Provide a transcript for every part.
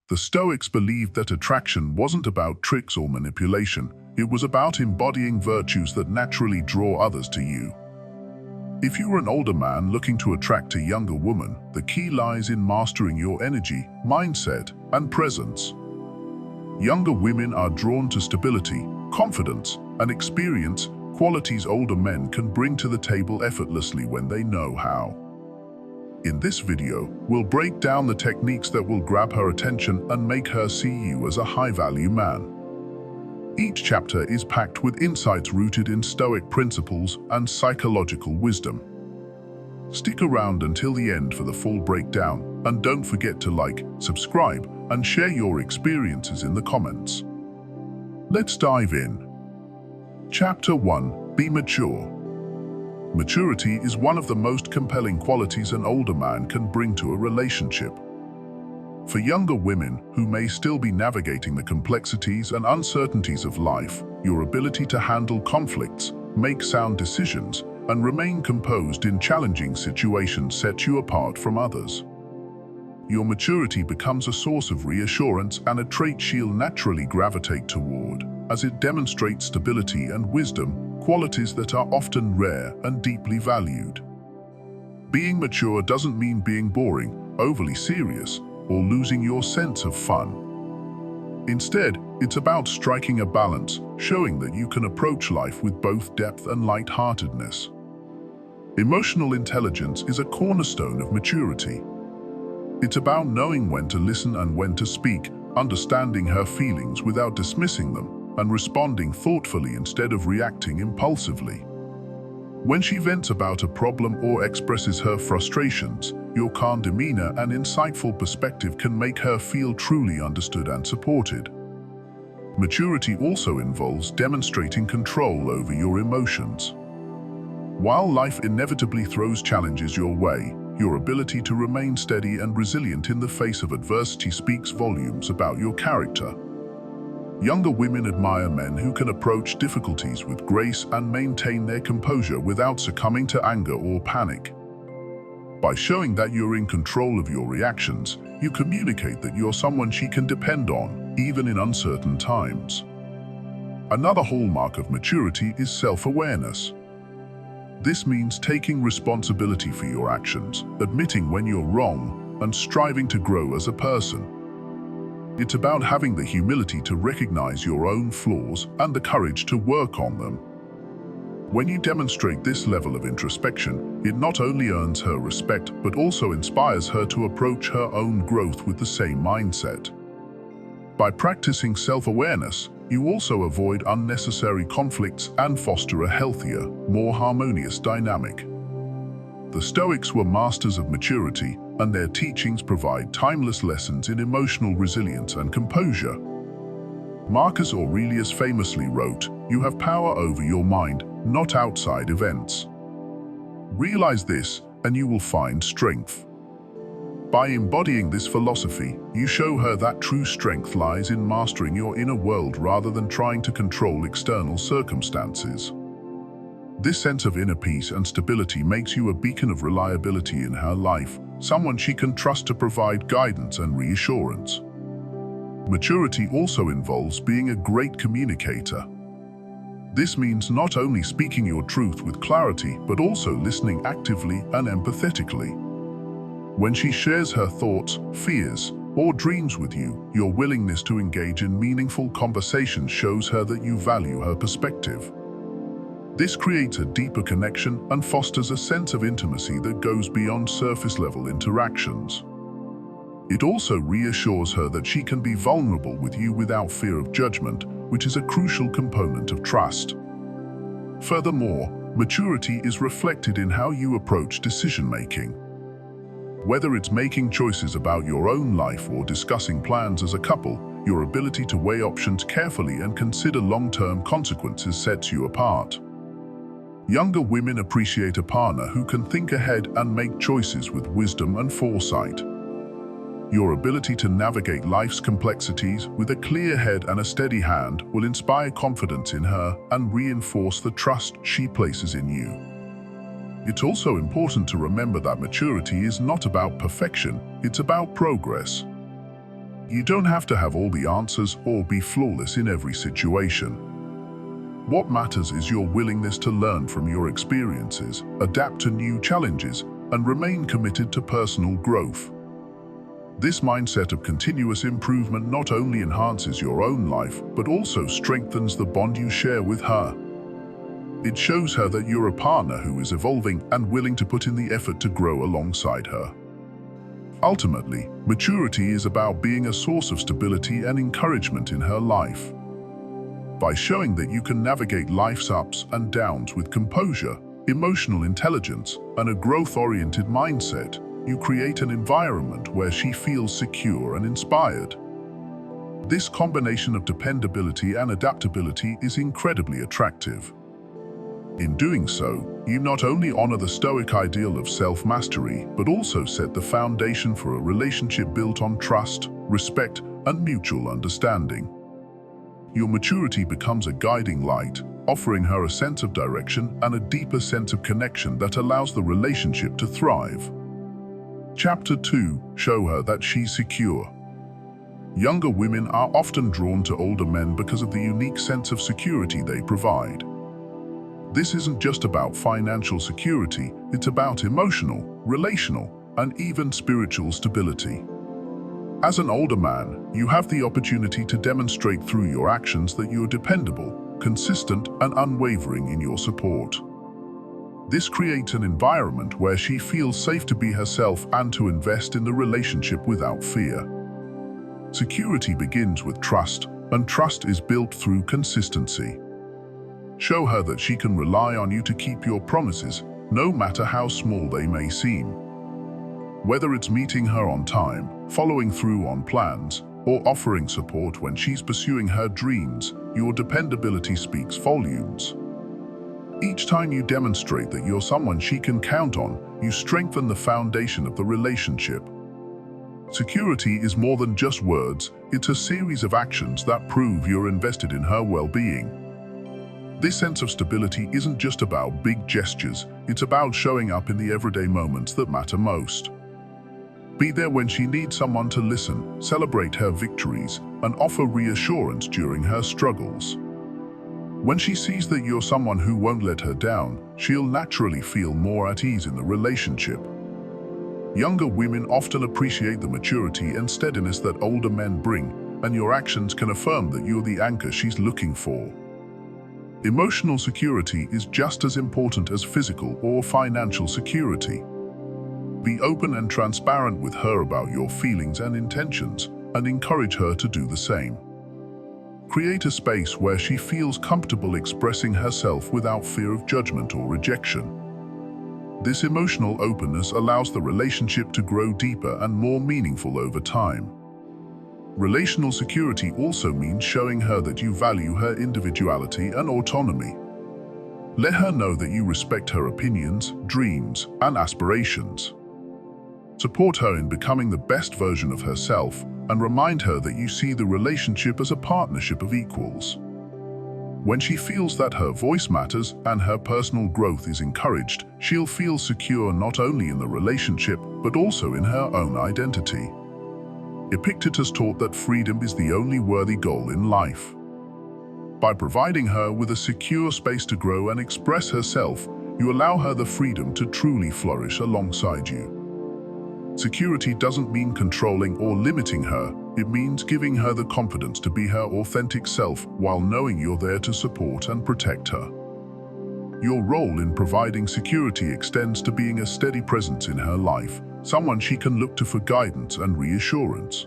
The Stoics believed that attraction wasn't about tricks or manipulation, it was about embodying virtues that naturally draw others to you. If you're an older man looking to attract a younger woman, the key lies in mastering your energy, mindset, and presence. Younger women are drawn to stability, confidence, and experience, qualities older men can bring to the table effortlessly when they know how. In this video, we'll break down the techniques that will grab her attention and make her see you as a high-value man. Each chapter is packed with insights rooted in Stoic principles and psychological wisdom. Stick around until the end for the full breakdown, and don't forget to like, subscribe, and share your experiences in the comments. Let's dive in. Chapter 1. Be mature. Maturity is one of the most compelling qualities an older man can bring to a relationship. For younger women who may still be navigating the complexities and uncertainties of life, your ability to handle conflicts, make sound decisions, and remain composed in challenging situations sets you apart from others. Your maturity becomes a source of reassurance and a trait she'll naturally gravitate toward, as it demonstrates stability and wisdom, qualities that are often rare and deeply valued. Being mature doesn't mean being boring, overly serious, or losing your sense of fun. Instead, it's about striking a balance, showing that you can approach life with both depth and lightheartedness. Emotional intelligence is a cornerstone of maturity. It's about knowing when to listen and when to speak, understanding her feelings without dismissing them, and responding thoughtfully instead of reacting impulsively. When she vents about a problem or expresses her frustrations, your calm demeanor and insightful perspective can make her feel truly understood and supported. Maturity also involves demonstrating control over your emotions. While life inevitably throws challenges your way, your ability to remain steady and resilient in the face of adversity speaks volumes about your character. Younger women admire men who can approach difficulties with grace and maintain their composure without succumbing to anger or panic. By showing that you're in control of your reactions, you communicate that you're someone she can depend on, even in uncertain times. Another hallmark of maturity is self-awareness. This means taking responsibility for your actions, admitting when you're wrong, and striving to grow as a person. It's about having the humility to recognize your own flaws and the courage to work on them. When you demonstrate this level of introspection, it not only earns her respect but also inspires her to approach her own growth with the same mindset. By practicing self-awareness, you also avoid unnecessary conflicts and foster a healthier, more harmonious dynamic. The Stoics were masters of maturity, and their teachings provide timeless lessons in emotional resilience and composure. Marcus Aurelius famously wrote, "You have power over your mind, not outside events." Realize this, and you will find strength. By embodying this philosophy, you show her that true strength lies in mastering your inner world rather than trying to control external circumstances. This sense of inner peace and stability makes you a beacon of reliability in her life, someone she can trust to provide guidance and reassurance. Maturity also involves being a great communicator. This means not only speaking your truth with clarity, but also listening actively and empathetically. When she shares her thoughts, fears, or dreams with you, your willingness to engage in meaningful conversations shows her that you value her perspective. This creates a deeper connection and fosters a sense of intimacy that goes beyond surface-level interactions. It also reassures her that she can be vulnerable with you without fear of judgment, which is a crucial component of trust. Furthermore, maturity is reflected in how you approach decision-making. Whether it's making choices about your own life or discussing plans as a couple, your ability to weigh options carefully and consider long-term consequences sets you apart. Younger women appreciate a partner who can think ahead and make choices with wisdom and foresight. Your ability to navigate life's complexities with a clear head and a steady hand will inspire confidence in her and reinforce the trust she places in you. It's also important to remember that maturity is not about perfection, it's about progress. You don't have to have all the answers or be flawless in every situation. What matters is your willingness to learn from your experiences, adapt to new challenges, and remain committed to personal growth. This mindset of continuous improvement not only enhances your own life, but also strengthens the bond you share with her. It shows her that you're a partner who is evolving and willing to put in the effort to grow alongside her. Ultimately, maturity is about being a source of stability and encouragement in her life. By showing that you can navigate life's ups and downs with composure, emotional intelligence, and a growth-oriented mindset, you create an environment where she feels secure and inspired. This combination of dependability and adaptability is incredibly attractive. In doing so, you not only honor the Stoic ideal of self-mastery, but also set the foundation for a relationship built on trust, respect, and mutual understanding. Your maturity becomes a guiding light, offering her a sense of direction and a deeper sense of connection that allows the relationship to thrive. Chapter 2. Show her that she's secure. Younger women are often drawn to older men because of the unique sense of security they provide. This isn't just about financial security, it's about emotional, relational, and even spiritual stability. As an older man, you have the opportunity to demonstrate through your actions that you're dependable, consistent, and unwavering in your support. This creates an environment where she feels safe to be herself and to invest in the relationship without fear. Security begins with trust, and trust is built through consistency. Show her that she can rely on you to keep your promises, no matter how small they may seem. Whether it's meeting her on time, following through on plans, or offering support when she's pursuing her dreams, your dependability speaks volumes. Each time you demonstrate that you're someone she can count on, you strengthen the foundation of the relationship. Security is more than just words, it's a series of actions that prove you're invested in her well-being. This sense of stability isn't just about big gestures, it's about showing up in the everyday moments that matter most. Be there when she needs someone to listen, celebrate her victories, and offer reassurance during her struggles. When she sees that you're someone who won't let her down, she'll naturally feel more at ease in the relationship. Younger women often appreciate the maturity and steadiness that older men bring, and your actions can affirm that you're the anchor she's looking for. Emotional security is just as important as physical or financial security. Be open and transparent with her about your feelings and intentions, and encourage her to do the same. Create a space where she feels comfortable expressing herself without fear of judgment or rejection. This emotional openness allows the relationship to grow deeper and more meaningful over time. Relational security also means showing her that you value her individuality and autonomy. Let her know that you respect her opinions, dreams, and aspirations. Support her in becoming the best version of herself, and remind her that you see the relationship as a partnership of equals. When she feels that her voice matters and her personal growth is encouraged, she'll feel secure not only in the relationship, but also in her own identity. Epictetus taught that freedom is the only worthy goal in life. By providing her with a secure space to grow and express herself, you allow her the freedom to truly flourish alongside you. Security doesn't mean controlling or limiting her, it means giving her the confidence to be her authentic self while knowing you're there to support and protect her. Your role in providing security extends to being a steady presence in her life, someone she can look to for guidance and reassurance.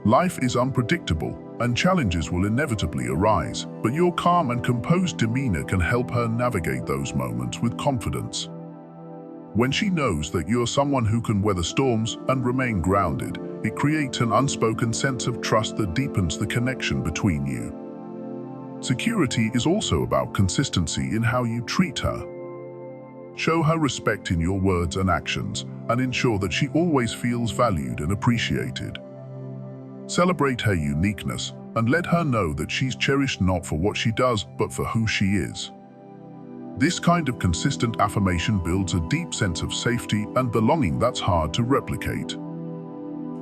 Life is unpredictable, and challenges will inevitably arise, but your calm and composed demeanor can help her navigate those moments with confidence. When she knows that you're someone who can weather storms and remain grounded, it creates an unspoken sense of trust that deepens the connection between you. Security is also about consistency in how you treat her. Show her respect in your words and actions, and ensure that she always feels valued and appreciated. Celebrate her uniqueness, and let her know that she's cherished not for what she does, but for who she is. This kind of consistent affirmation builds a deep sense of safety and belonging that's hard to replicate.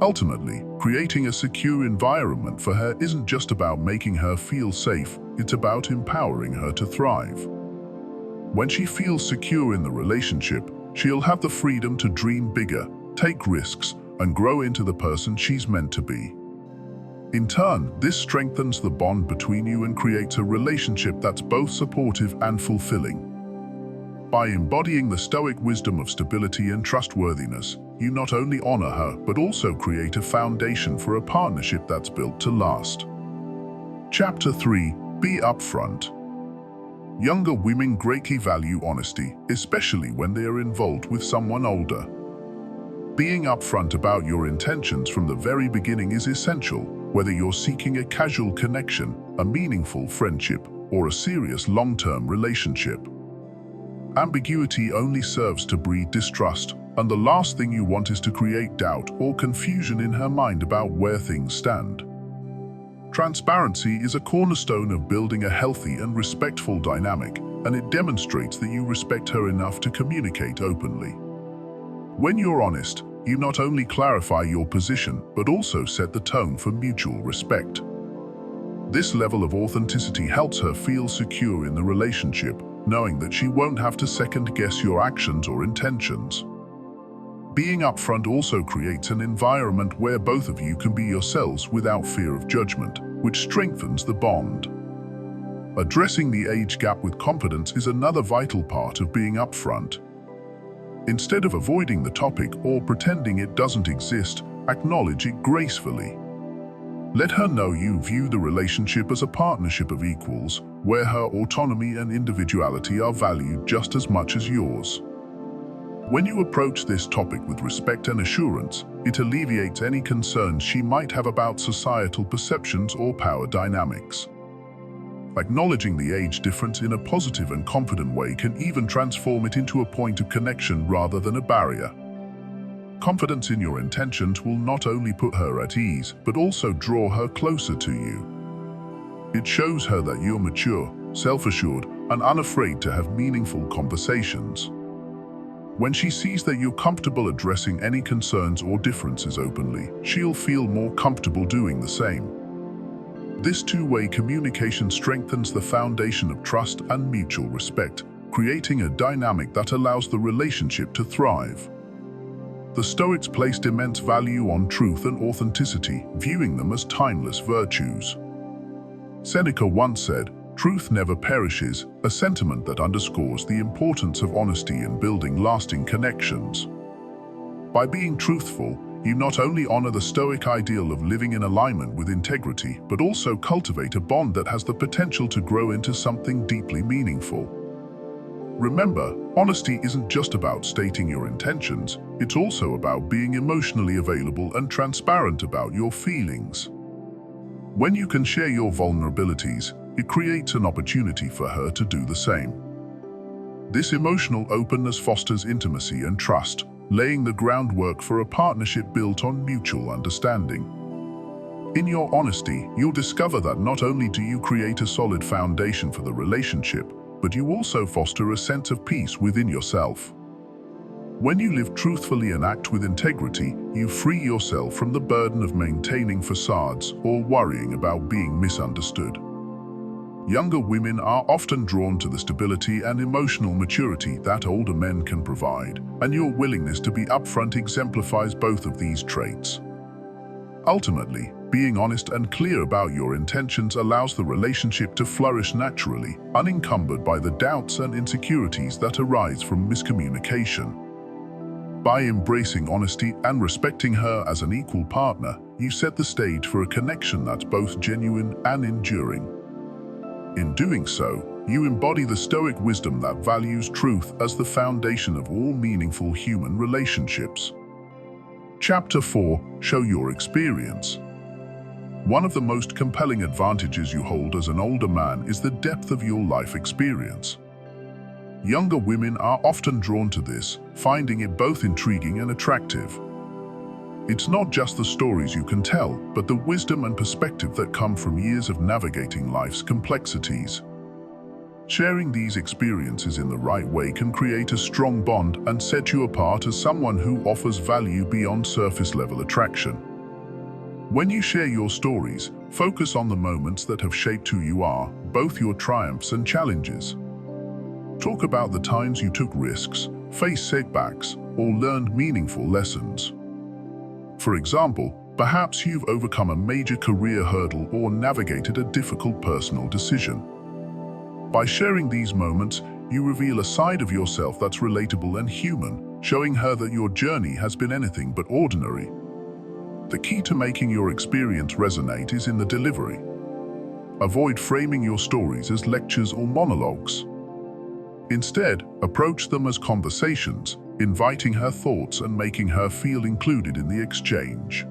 Ultimately, creating a secure environment for her isn't just about making her feel safe, it's about empowering her to thrive. When she feels secure in the relationship, she'll have the freedom to dream bigger, take risks, and grow into the person she's meant to be. In turn, this strengthens the bond between you and creates a relationship that's both supportive and fulfilling. By embodying the Stoic wisdom of stability and trustworthiness, you not only honor her, but also create a foundation for a partnership that's built to last. Chapter 3. Be upfront. Younger women greatly value honesty, especially when they are involved with someone older. Being upfront about your intentions from the very beginning is essential, whether you're seeking a casual connection, a meaningful friendship, or a serious long-term relationship. Ambiguity only serves to breed distrust, and the last thing you want is to create doubt or confusion in her mind about where things stand. Transparency is a cornerstone of building a healthy and respectful dynamic, and it demonstrates that you respect her enough to communicate openly. When you're honest, you not only clarify your position, but also set the tone for mutual respect. This level of authenticity helps her feel secure in the relationship, knowing that she won't have to second-guess your actions or intentions. Being upfront also creates an environment where both of you can be yourselves without fear of judgment, which strengthens the bond. Addressing the age gap with confidence is another vital part of being upfront. Instead of avoiding the topic or pretending it doesn't exist, acknowledge it gracefully. Let her know you view the relationship as a partnership of equals, where her autonomy and individuality are valued just as much as yours. When you approach this topic with respect and assurance, it alleviates any concerns she might have about societal perceptions or power dynamics. Acknowledging the age difference in a positive and confident way can even transform it into a point of connection rather than a barrier. Confidence in your intentions will not only put her at ease, but also draw her closer to you. It shows her that you're mature, self-assured, and unafraid to have meaningful conversations. When she sees that you're comfortable addressing any concerns or differences openly, she'll feel more comfortable doing the same. This two-way communication strengthens the foundation of trust and mutual respect, creating a dynamic that allows the relationship to thrive. The Stoics placed immense value on truth and authenticity, viewing them as timeless virtues. Seneca once said, "Truth never perishes," a sentiment that underscores the importance of honesty in building lasting connections. By being truthful, you not only honor the Stoic ideal of living in alignment with integrity, but also cultivate a bond that has the potential to grow into something deeply meaningful. Remember, honesty isn't just about stating your intentions, it's also about being emotionally available and transparent about your feelings. When you can share your vulnerabilities, it creates an opportunity for her to do the same. This emotional openness fosters intimacy and trust, laying the groundwork for a partnership built on mutual understanding. In your honesty, you'll discover that not only do you create a solid foundation for the relationship, but you also foster a sense of peace within yourself. When you live truthfully and act with integrity, you free yourself from the burden of maintaining facades or worrying about being misunderstood. Younger women are often drawn to the stability and emotional maturity that older men can provide, and your willingness to be upfront exemplifies both of these traits. Ultimately, being honest and clear about your intentions allows the relationship to flourish naturally, unencumbered by the doubts and insecurities that arise from miscommunication. By embracing honesty and respecting her as an equal partner, you set the stage for a connection that's both genuine and enduring. In doing so, you embody the Stoic wisdom that values truth as the foundation of all meaningful human relationships. Chapter 4. Show your experience. One of the most compelling advantages you hold as an older man is the depth of your life experience. Younger women are often drawn to this, finding it both intriguing and attractive. It's not just the stories you can tell, but the wisdom and perspective that come from years of navigating life's complexities. Sharing these experiences in the right way can create a strong bond and set you apart as someone who offers value beyond surface-level attraction. When you share your stories, focus on the moments that have shaped who you are, both your triumphs and challenges. Talk about the times you took risks, faced setbacks, or learned meaningful lessons. For example, perhaps you've overcome a major career hurdle or navigated a difficult personal decision. By sharing these moments, you reveal a side of yourself that's relatable and human, showing her that your journey has been anything but ordinary. The key to making your experience resonate is in the delivery. Avoid framing your stories as lectures or monologues. Instead, approach them as conversations, inviting her thoughts and making her feel included in the exchange.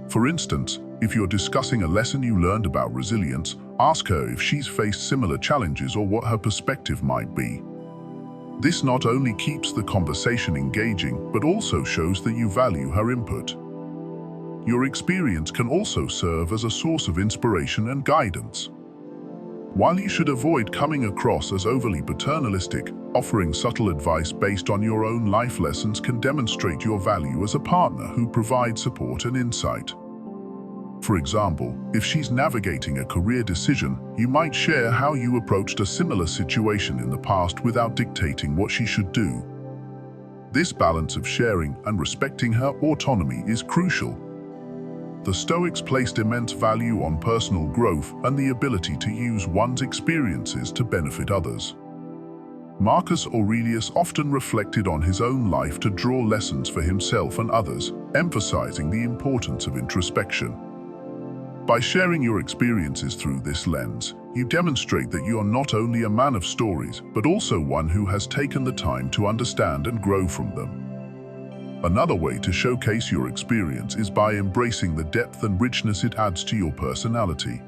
For instance, if you're discussing a lesson you learned about resilience, ask her if she's faced similar challenges or what her perspective might be. This not only keeps the conversation engaging, but also shows that you value her input. Your experience can also serve as a source of inspiration and guidance. While you should avoid coming across as overly paternalistic, offering subtle advice based on your own life lessons can demonstrate your value as a partner who provides support and insight. For example, if she's navigating a career decision, you might share how you approached a similar situation in the past without dictating what she should do. This balance of sharing and respecting her autonomy is crucial. The Stoics placed immense value on personal growth and the ability to use one's experiences to benefit others. Marcus Aurelius often reflected on his own life to draw lessons for himself and others, emphasizing the importance of introspection. By sharing your experiences through this lens, you demonstrate that you are not only a man of stories, but also one who has taken the time to understand and grow from them. Another way to showcase your experience is by embracing the depth and richness it adds to your personality.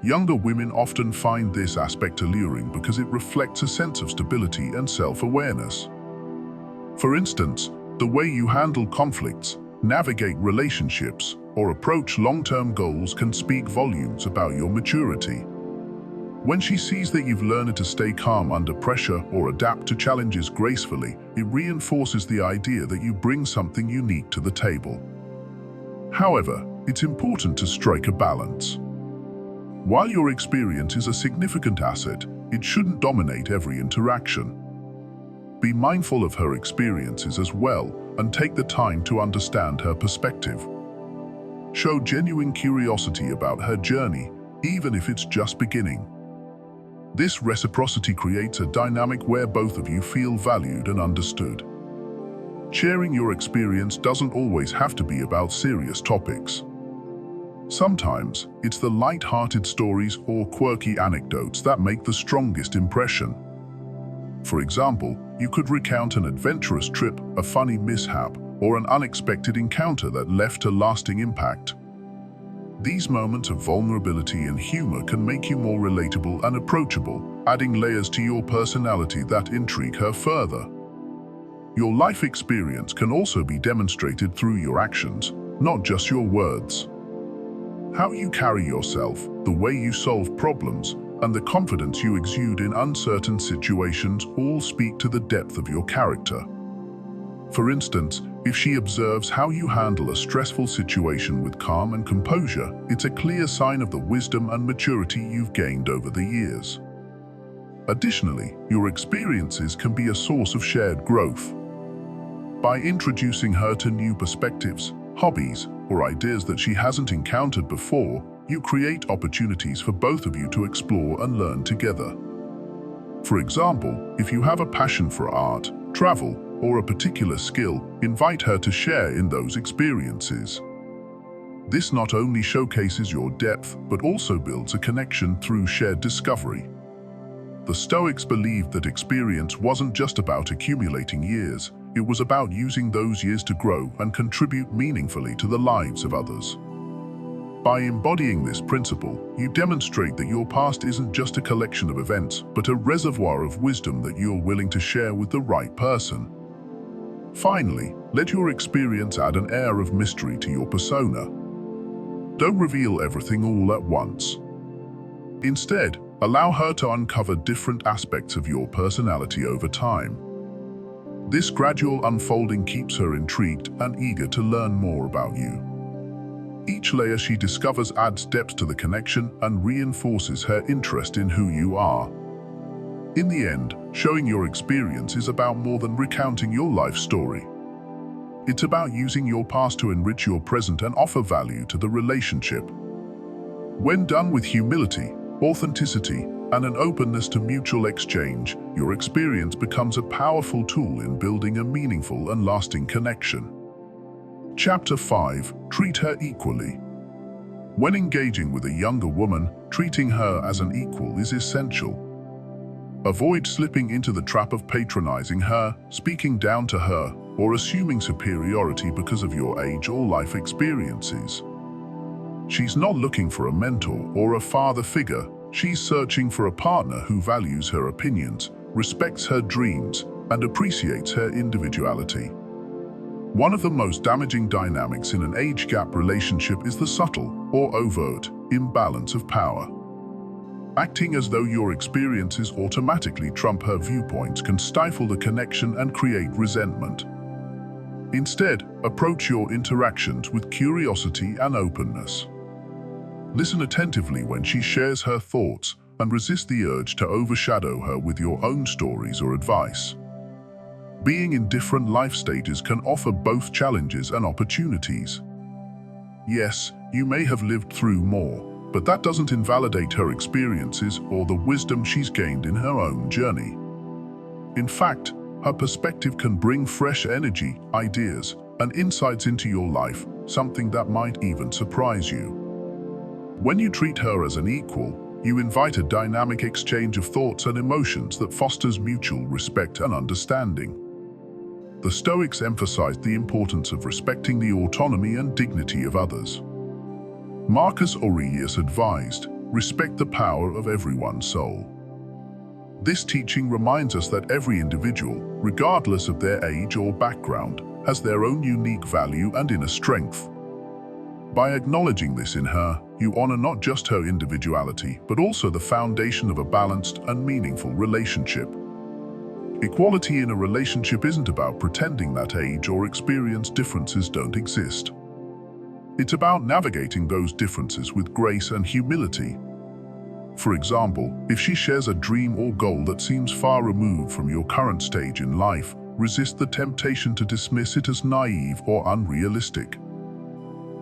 Younger women often find this aspect alluring because it reflects a sense of stability and self-awareness. For instance, the way you handle conflicts, navigate relationships, or approach long-term goals can speak volumes about your maturity. When she sees that you've learned to stay calm under pressure or adapt to challenges gracefully, it reinforces the idea that you bring something unique to the table. However, it's important to strike a balance. While your experience is a significant asset, it shouldn't dominate every interaction. Be mindful of her experiences as well and take the time to understand her perspective. Show genuine curiosity about her journey, even if it's just beginning. This reciprocity creates a dynamic where both of you feel valued and understood. Sharing your experience doesn't always have to be about serious topics. Sometimes, it's the light-hearted stories or quirky anecdotes that make the strongest impression. For example, you could recount an adventurous trip, a funny mishap, or an unexpected encounter that left a lasting impact. These moments of vulnerability and humor can make you more relatable and approachable, adding layers to your personality that intrigue her further. Your life experience can also be demonstrated through your actions, not just your words. How you carry yourself, the way you solve problems, and the confidence you exude in uncertain situations all speak to the depth of your character. For instance, if she observes how you handle a stressful situation with calm and composure, it's a clear sign of the wisdom and maturity you've gained over the years. Additionally, your experiences can be a source of shared growth. By introducing her to new perspectives, hobbies, or ideas that she hasn't encountered before, you create opportunities for both of you to explore and learn together. For example, if you have a passion for art, travel, or a particular skill, invite her to share in those experiences. This not only showcases your depth, but also builds a connection through shared discovery. The Stoics believed that experience wasn't just about accumulating years, it was about using those years to grow and contribute meaningfully to the lives of others. By embodying this principle, you demonstrate that your past isn't just a collection of events, but a reservoir of wisdom that you're willing to share with the right person. Finally, let your experience add an air of mystery to your persona. Don't reveal everything all at once. Instead, allow her to uncover different aspects of your personality over time. This gradual unfolding keeps her intrigued and eager to learn more about you. Each layer she discovers adds depth to the connection and reinforces her interest in who you are. In the end, showing your experience is about more than recounting your life story. It's about using your past to enrich your present and offer value to the relationship. When done with humility, authenticity, and an openness to mutual exchange, your experience becomes a powerful tool in building a meaningful and lasting connection. Chapter 5. Treat her equally. When engaging with a younger woman, treating her as an equal is essential. Avoid slipping into the trap of patronizing her, speaking down to her, or assuming superiority because of your age or life experiences. She's not looking for a mentor or a father figure. She's searching for a partner who values her opinions, respects her dreams, and appreciates her individuality. One of the most damaging dynamics in an age gap relationship is the subtle or overt imbalance of power. Acting as though your experiences automatically trump her viewpoints can stifle the connection and create resentment. Instead, approach your interactions with curiosity and openness. Listen attentively when she shares her thoughts and resist the urge to overshadow her with your own stories or advice. Being in different life stages can offer both challenges and opportunities. Yes, you may have lived through more, but that doesn't invalidate her experiences or the wisdom she's gained in her own journey. In fact, her perspective can bring fresh energy, ideas, and insights into your life, something that might even surprise you. When you treat her as an equal, you invite a dynamic exchange of thoughts and emotions that fosters mutual respect and understanding. The Stoics emphasized the importance of respecting the autonomy and dignity of others. Marcus Aurelius advised, "Respect the power of everyone's soul." This teaching reminds us that every individual, regardless of their age or background, has their own unique value and inner strength. By acknowledging this in her, you honor not just her individuality, but also the foundation of a balanced and meaningful relationship. Equality in a relationship isn't about pretending that age or experience differences don't exist. It's about navigating those differences with grace and humility. For example, if she shares a dream or goal that seems far removed from your current stage in life, resist the temptation to dismiss it as naive or unrealistic.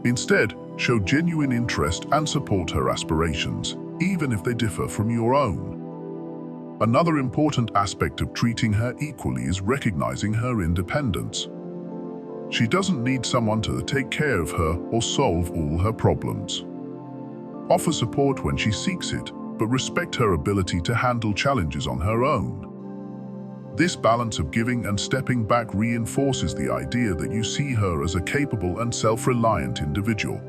Instead, show genuine interest and support her aspirations, even if they differ from your own. Another important aspect of treating her equally is recognizing her independence. She doesn't need someone to take care of her or solve all her problems. Offer support when she seeks it, but respect her ability to handle challenges on her own. This balance of giving and stepping back reinforces the idea that you see her as a capable and self-reliant individual.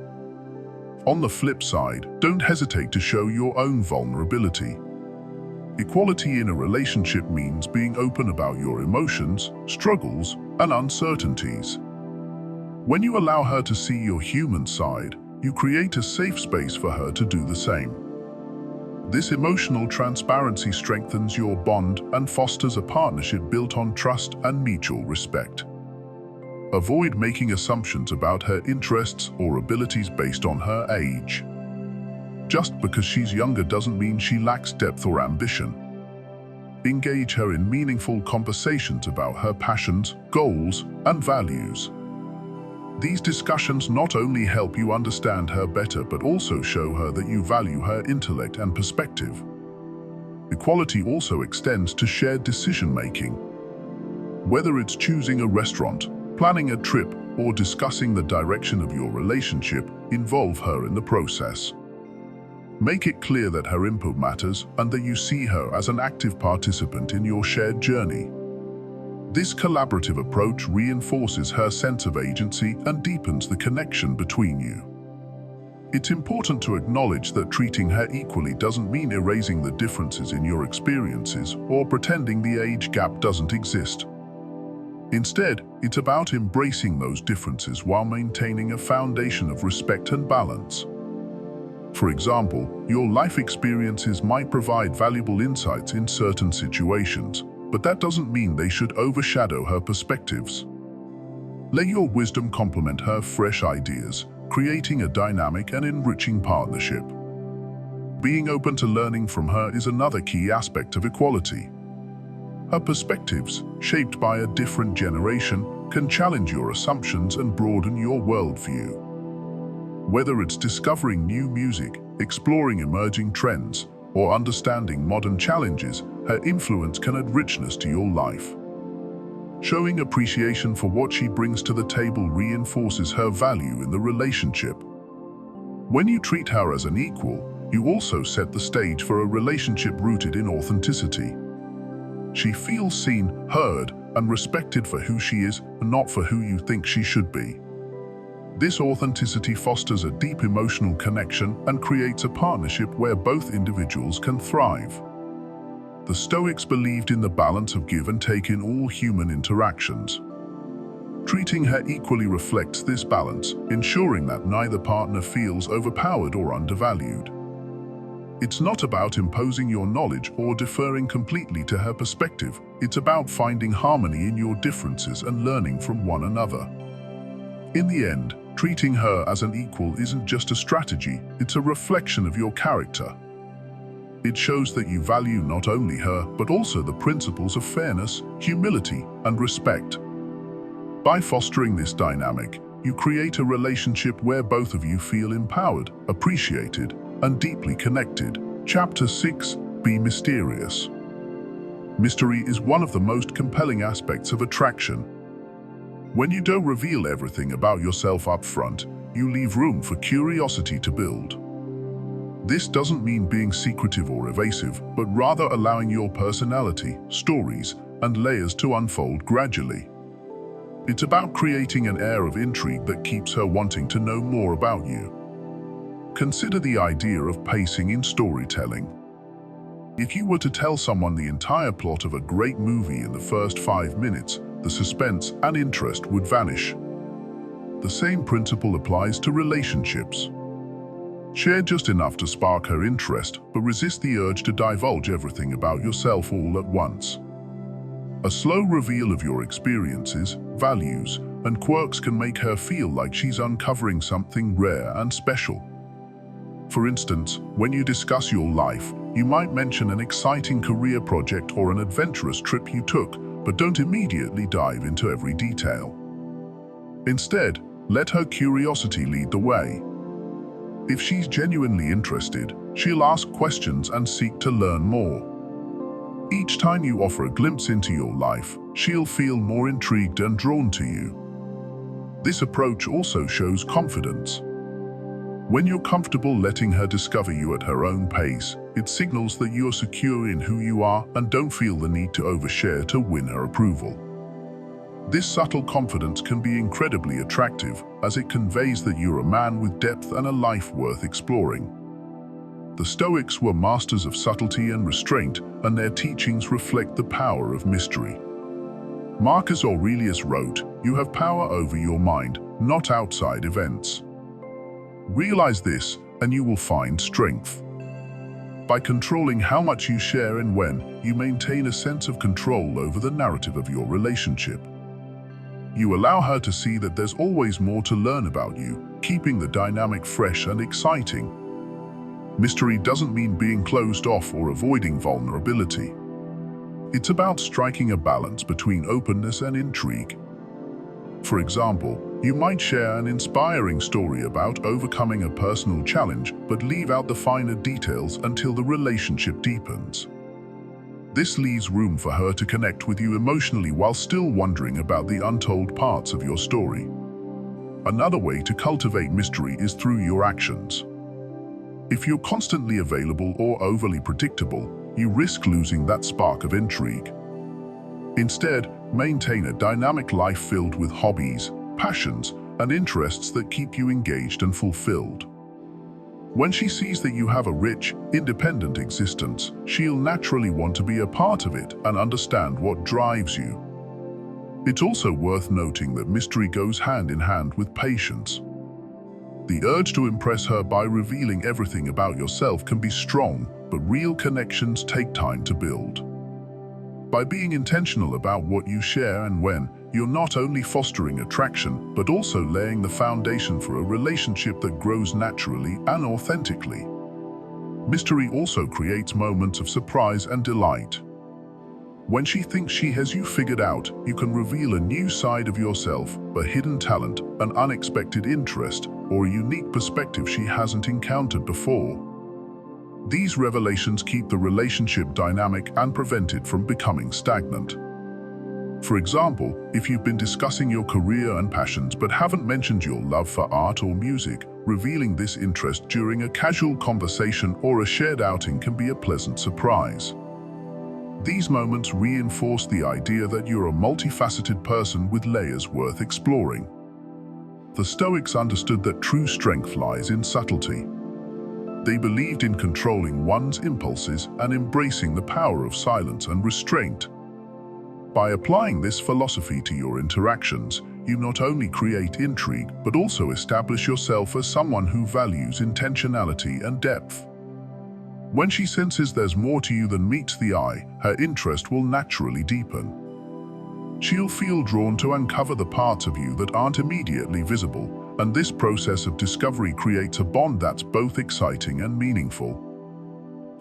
On the flip side, don't hesitate to show your own vulnerability. Equality in a relationship means being open about your emotions, struggles, and uncertainties. When you allow her to see your human side, you create a safe space for her to do the same. This emotional transparency strengthens your bond and fosters a partnership built on trust and mutual respect. Avoid making assumptions about her interests or abilities based on her age. Just because she's younger doesn't mean she lacks depth or ambition. Engage her in meaningful conversations about her passions, goals, and values. These discussions not only help you understand her better, but also show her that you value her intellect and perspective. Equality also extends to shared decision-making. Whether it's choosing a restaurant, planning a trip, or discussing the direction of your relationship, involve her in the process. Make it clear that her input matters and that you see her as an active participant in your shared journey. This collaborative approach reinforces her sense of agency and deepens the connection between you. It's important to acknowledge that treating her equally doesn't mean erasing the differences in your experiences or pretending the age gap doesn't exist. Instead, it's about embracing those differences while maintaining a foundation of respect and balance. For example, your life experiences might provide valuable insights in certain situations, but that doesn't mean they should overshadow her perspectives. Let your wisdom complement her fresh ideas, creating a dynamic and enriching partnership. Being open to learning from her is another key aspect of equality. Her perspectives, shaped by a different generation, can challenge your assumptions and broaden your worldview. Whether it's discovering new music, exploring emerging trends, or understanding modern challenges, her influence can add richness to your life. Showing appreciation for what she brings to the table reinforces her value in the relationship. When you treat her as an equal, you also set the stage for a relationship rooted in authenticity. She feels seen, heard, and respected for who she is, not for who you think she should be. This authenticity fosters a deep emotional connection and creates a partnership where both individuals can thrive. The Stoics believed in the balance of give and take in all human interactions. Treating her equally reflects this balance, ensuring that neither partner feels overpowered or undervalued. It's not about imposing your knowledge or deferring completely to her perspective. It's about finding harmony in your differences and learning from one another. In the end, treating her as an equal isn't just a strategy, it's a reflection of your character. It shows that you value not only her, but also the principles of fairness, humility, and respect. By fostering this dynamic, you create a relationship where both of you feel empowered, appreciated, and deeply connected. Chapter 6: Be Mysterious. Mystery is one of the most compelling aspects of attraction. When you don't reveal everything about yourself up front, you leave room for curiosity to build. This doesn't mean being secretive or evasive, but rather allowing your personality, stories, and layers to unfold gradually. It's about creating an air of intrigue that keeps her wanting to know more about you. Consider the idea of pacing in storytelling. If you were to tell someone the entire plot of a great movie in the first 5 minutes, the suspense and interest would vanish. The same principle applies to relationships. Share just enough to spark her interest, but resist the urge to divulge everything about yourself all at once. A slow reveal of your experiences, values, and quirks can make her feel like she's uncovering something rare and special. For instance, when you discuss your life, you might mention an exciting career project or an adventurous trip you took, but don't immediately dive into every detail. Instead, let her curiosity lead the way. If she's genuinely interested, she'll ask questions and seek to learn more. Each time you offer a glimpse into your life, she'll feel more intrigued and drawn to you. This approach also shows confidence. When you're comfortable letting her discover you at her own pace, it signals that you're secure in who you are and don't feel the need to overshare to win her approval. This subtle confidence can be incredibly attractive, as it conveys that you're a man with depth and a life worth exploring. The Stoics were masters of subtlety and restraint, and their teachings reflect the power of mystery. Marcus Aurelius wrote, "You have power over your mind, not outside events." Realize this, and you will find strength. By controlling how much you share and when, you maintain a sense of control over the narrative of your relationship. You allow her to see that there's always more to learn about you, keeping the dynamic fresh and exciting. Mystery doesn't mean being closed off or avoiding vulnerability. It's about striking a balance between openness and intrigue. For example, you might share an inspiring story about overcoming a personal challenge, but leave out the finer details until the relationship deepens. This leaves room for her to connect with you emotionally while still wondering about the untold parts of your story. Another way to cultivate mystery is through your actions. If you're constantly available or overly predictable, you risk losing that spark of intrigue. Instead, maintain a dynamic life filled with hobbies, passions, and interests that keep you engaged and fulfilled. When she sees that you have a rich, independent existence, she'll naturally want to be a part of it and understand what drives you. It's also worth noting that mystery goes hand in hand with patience. The urge to impress her by revealing everything about yourself can be strong, but real connections take time to build. By being intentional about what you share and when, you're not only fostering attraction, but also laying the foundation for a relationship that grows naturally and authentically. Mystery also creates moments of surprise and delight. When she thinks she has you figured out, you can reveal a new side of yourself, a hidden talent, an unexpected interest, or a unique perspective she hasn't encountered before. These revelations keep the relationship dynamic and prevent it from becoming stagnant. For example, if you've been discussing your career and passions but haven't mentioned your love for art or music, revealing this interest during a casual conversation or a shared outing can be a pleasant surprise. These moments reinforce the idea that you're a multifaceted person with layers worth exploring. The Stoics understood that true strength lies in subtlety. They believed in controlling one's impulses and embracing the power of silence and restraint. By applying this philosophy to your interactions, you not only create intrigue, but also establish yourself as someone who values intentionality and depth. When she senses there's more to you than meets the eye, her interest will naturally deepen. She'll feel drawn to uncover the parts of you that aren't immediately visible, and this process of discovery creates a bond that's both exciting and meaningful.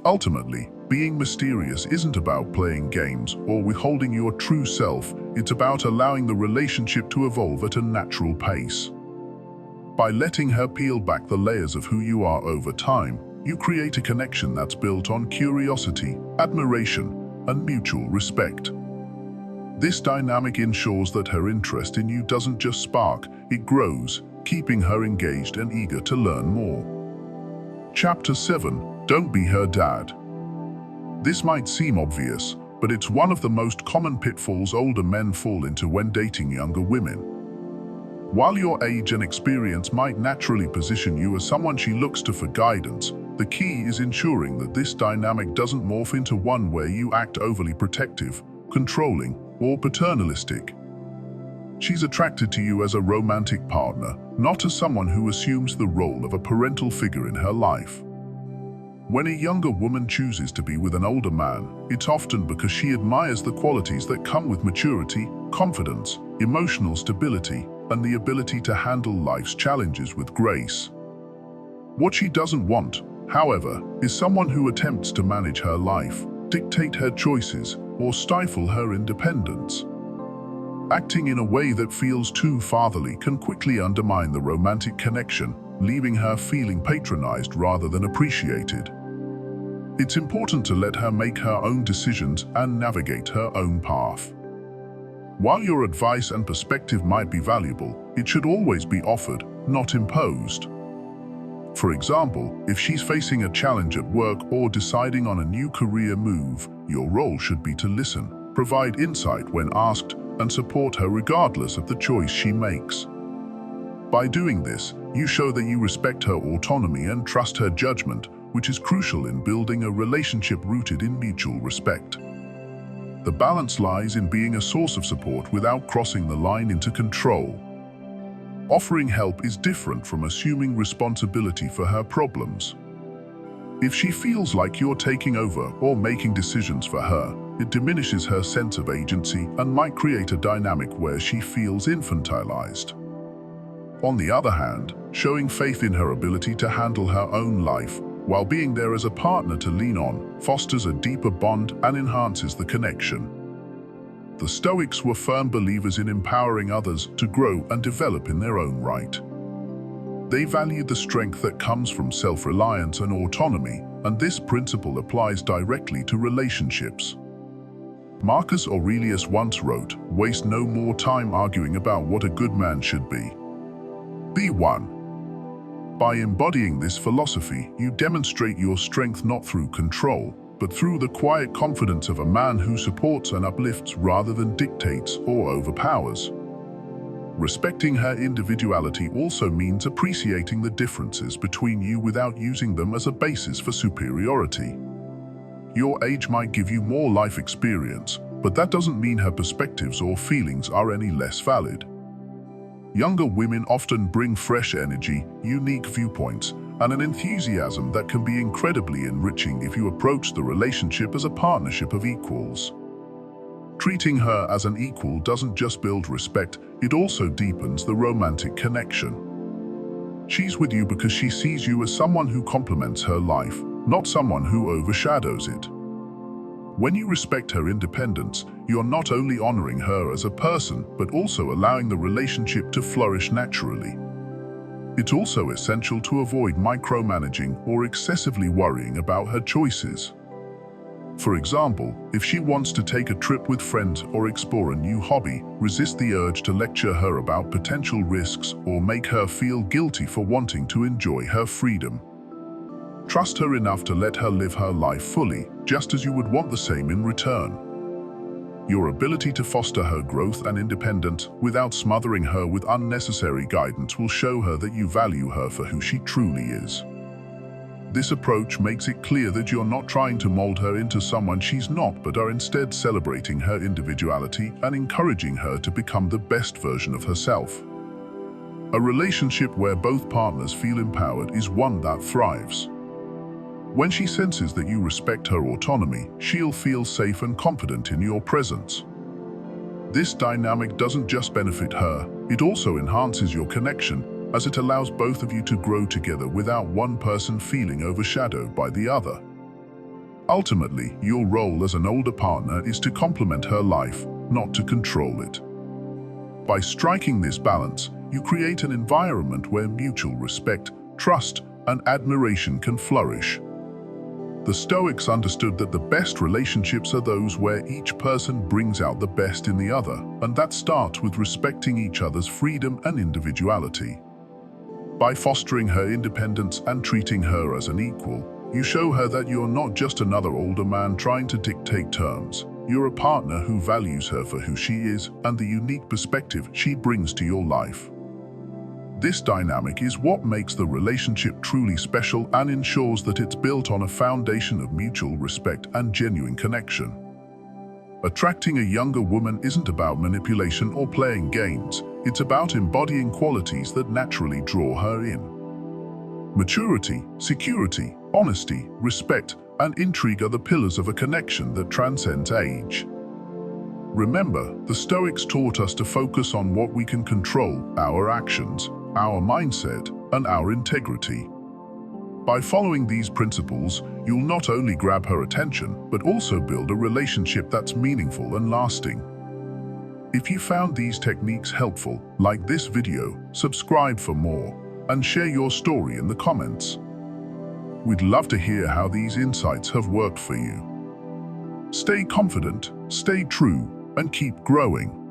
Ultimately, being mysterious isn't about playing games or withholding your true self, it's about allowing the relationship to evolve at a natural pace. By letting her peel back the layers of who you are over time, you create a connection that's built on curiosity, admiration, and mutual respect. This dynamic ensures that her interest in you doesn't just spark, it grows, keeping her engaged and eager to learn more. Chapter 7. Don't be her dad. This might seem obvious, but it's one of the most common pitfalls older men fall into when dating younger women. While your age and experience might naturally position you as someone she looks to for guidance, the key is ensuring that this dynamic doesn't morph into one where you act overly protective, controlling, or paternalistic. She's attracted to you as a romantic partner, not as someone who assumes the role of a parental figure in her life. When a younger woman chooses to be with an older man, it's often because she admires the qualities that come with maturity, confidence, emotional stability, and the ability to handle life's challenges with grace. What she doesn't want, however, is someone who attempts to manage her life, dictate her choices, or stifle her independence. Acting in a way that feels too fatherly can quickly undermine the romantic connection, leaving her feeling patronized rather than appreciated. It's important to let her make her own decisions and navigate her own path. While your advice and perspective might be valuable, it should always be offered, not imposed. For example, if she's facing a challenge at work or deciding on a new career move, your role should be to listen, provide insight when asked, and support her regardless of the choice she makes. By doing this, you show that you respect her autonomy and trust her judgment, which is crucial in building a relationship rooted in mutual respect. The balance lies in being a source of support without crossing the line into control. Offering help is different from assuming responsibility for her problems. If she feels like you're taking over or making decisions for her, it diminishes her sense of agency and might create a dynamic where she feels infantilized. On the other hand, showing faith in her ability to handle her own life, while being there as a partner to lean on, fosters a deeper bond and enhances the connection. The Stoics were firm believers in empowering others to grow and develop in their own right. They valued the strength that comes from self-reliance and autonomy, and this principle applies directly to relationships. Marcus Aurelius once wrote, "Waste no more time arguing about what a good man should be. Be one." By embodying this philosophy, you demonstrate your strength not through control, but through the quiet confidence of a man who supports and uplifts rather than dictates or overpowers. Respecting her individuality also means appreciating the differences between you without using them as a basis for superiority. Your age might give you more life experience, but that doesn't mean her perspectives or feelings are any less valid. Younger women often bring fresh energy, unique viewpoints, and an enthusiasm that can be incredibly enriching if you approach the relationship as a partnership of equals. Treating her as an equal doesn't just build respect, it also deepens the romantic connection. She's with you because she sees you as someone who complements her life, not someone who overshadows it. When you respect her independence, you're not only honoring her as a person, but also allowing the relationship to flourish naturally. It's also essential to avoid micromanaging or excessively worrying about her choices. For example, if she wants to take a trip with friends or explore a new hobby, resist the urge to lecture her about potential risks or make her feel guilty for wanting to enjoy her freedom. Trust her enough to let her live her life fully, just as you would want the same in return. Your ability to foster her growth and independence without smothering her with unnecessary guidance will show her that you value her for who she truly is. This approach makes it clear that you're not trying to mold her into someone she's not, but are instead celebrating her individuality and encouraging her to become the best version of herself. A relationship where both partners feel empowered is one that thrives. When she senses that you respect her autonomy, she'll feel safe and confident in your presence. This dynamic doesn't just benefit her, it also enhances your connection, as it allows both of you to grow together without one person feeling overshadowed by the other. Ultimately, your role as an older partner is to complement her life, not to control it. By striking this balance, you create an environment where mutual respect, trust, and admiration can flourish. The Stoics understood that the best relationships are those where each person brings out the best in the other, and that starts with respecting each other's freedom and individuality. By fostering her independence and treating her as an equal, you show her that you're not just another older man trying to dictate terms. You're a partner who values her for who she is and the unique perspective she brings to your life. This dynamic is what makes the relationship truly special and ensures that it's built on a foundation of mutual respect and genuine connection. Attracting a younger woman isn't about manipulation or playing games. It's about embodying qualities that naturally draw her in. Maturity, security, honesty, respect, and intrigue are the pillars of a connection that transcends age. Remember, the Stoics taught us to focus on what we can control: our actions, our mindset, and our integrity. By following these principles, you'll not only grab her attention, but also build a relationship that's meaningful and lasting. If you found these techniques helpful, like this video, subscribe for more, and share your story in the comments. We'd love to hear how these insights have worked for you. Stay confident, stay true, and keep growing.